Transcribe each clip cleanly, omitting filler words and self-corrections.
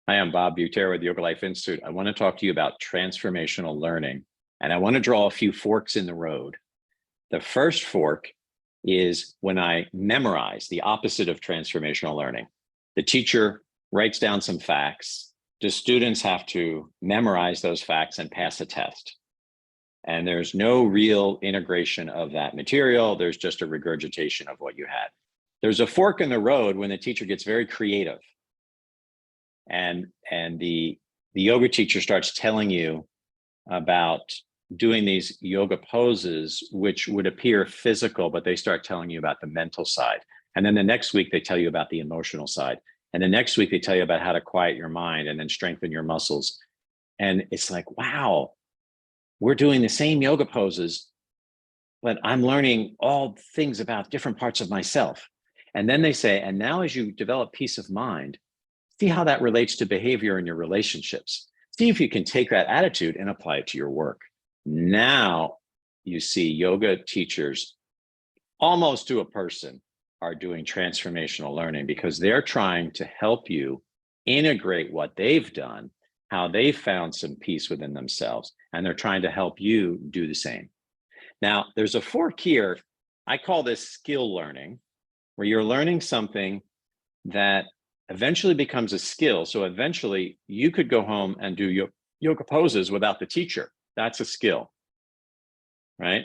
Hi, I'm Bob Butera with Yoga Life Institute. I want to talk to you about transformational learning, and I want to draw a few forks in the road. The first fork is when I memorize, the opposite of transformational learning. The teacher writes down some facts. The students have to memorize those facts and pass a test. And there's no real integration of that material. There's just a regurgitation of what you had. There's a fork in the road when the teacher gets very creative. And the yoga teacher starts telling you about doing these yoga poses, which would appear physical, but they start telling you about the mental side. And then the next week, they tell you about the emotional side. And the next week, they tell you about how to quiet your mind and then strengthen your muscles. And it's like, wow, we're doing the same yoga poses, but I'm learning all things about different parts of myself. And then they say, and now as you develop peace of mind, see how that relates to behavior in your relationships. See if you can take that attitude and apply it to your work. Now you see yoga teachers almost to a person are doing transformational learning because they're trying to help you integrate what they've done, how they found some peace within themselves, and they're trying to help you do the same. Now, there's a fork here. I call this skill learning, where you're learning something that eventually becomes a skill. So eventually you could go home and do yoga poses without the teacher. That's a skill, right?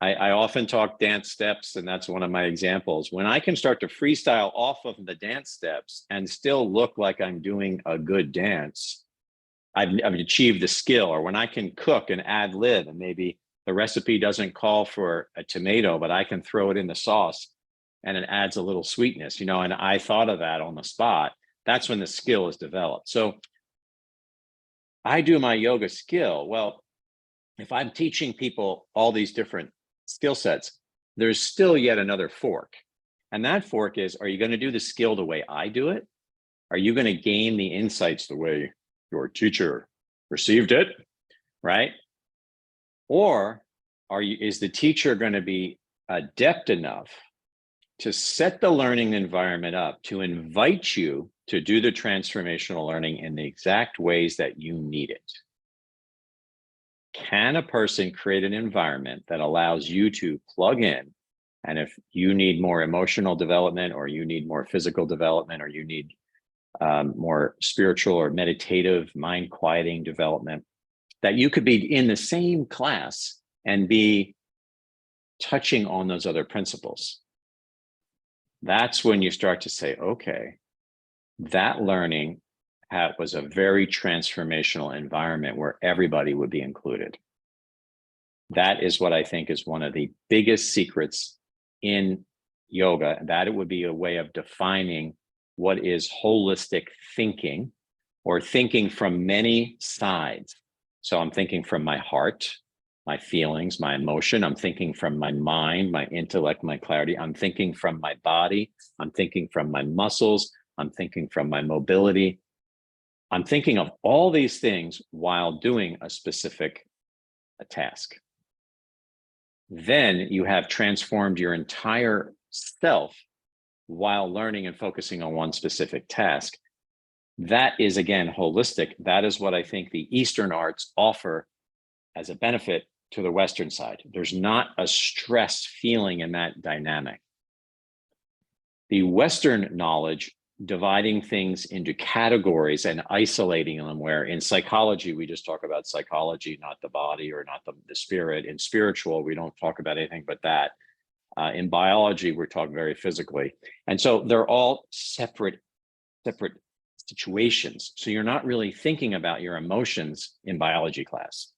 I often talk dance steps, and that's one of my examples. When I can start to freestyle off of the dance steps and still look like I'm doing a good dance, I've achieved the skill. Or when I can cook and ad lib, and maybe the recipe doesn't call for a tomato, but I can throw it in the sauce and it adds a little sweetness, and I thought of that on the spot. That's when the skill is developed. So I do my yoga skill. Well, if I'm teaching people all these different skill sets, there's still yet another fork. And that fork is, are you going to do the skill the way I do it? Are you going to gain the insights the way your teacher received it, right? Or is the teacher going to be adept enough to set the learning environment up to invite you to do the transformational learning in the exact ways that you need it? Can a person create an environment that allows you to plug in? And if you need more emotional development, or you need more physical development, or you need more spiritual or meditative mind quieting development, that you could be in the same class and be touching on those other principles. That's when you start to say, okay, that learning was a very transformational environment where everybody would be included. That is what I think is one of the biggest secrets in yoga, that it would be a way of defining what is holistic thinking, or thinking from many sides. So I'm thinking from my heart, my feelings, my emotion. I'm thinking from my mind, my intellect, my clarity. I'm thinking from my body. I'm thinking from my muscles. I'm thinking from my mobility. I'm thinking of all these things while doing a specific task. Then you have transformed your entire self while learning and focusing on one specific task. That is, again, holistic. That is what I think the Eastern arts offer as a benefit to the Western side. There's not a stress feeling in that dynamic. The Western knowledge, dividing things into categories and isolating them, where in psychology, we just talk about psychology, not the body, or not the spirit. In spiritual, we don't talk about anything but that. In biology, we're talking very physically. And so they're all separate situations. So you're not really thinking about your emotions in biology class.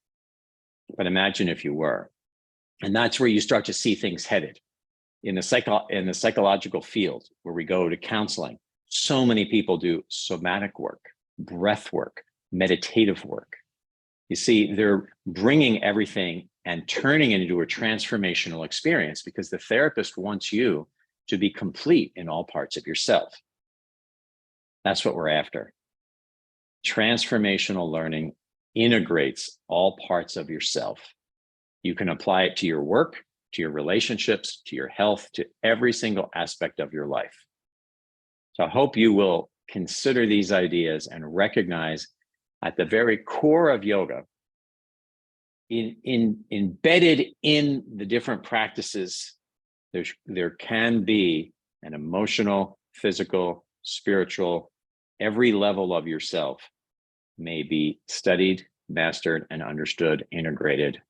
But imagine if you were. And that's where you start to see things headed. In the psychological field, where we go to counseling, so many people do somatic work, breath work, meditative work. You see, they're bringing everything and turning it into a transformational experience, because the therapist wants you to be complete in all parts of yourself. That's what we're after. Transformational learning integrates all parts of yourself. You can apply it to your work, to your relationships, to your health, to every single aspect of your life. So I hope you will consider these ideas and recognize at the very core of yoga, embedded in the different practices, there can be an emotional, physical, spiritual, every level of yourself may be studied, mastered, and understood, integrated,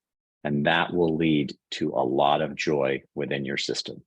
and that will lead to a lot of joy within your system.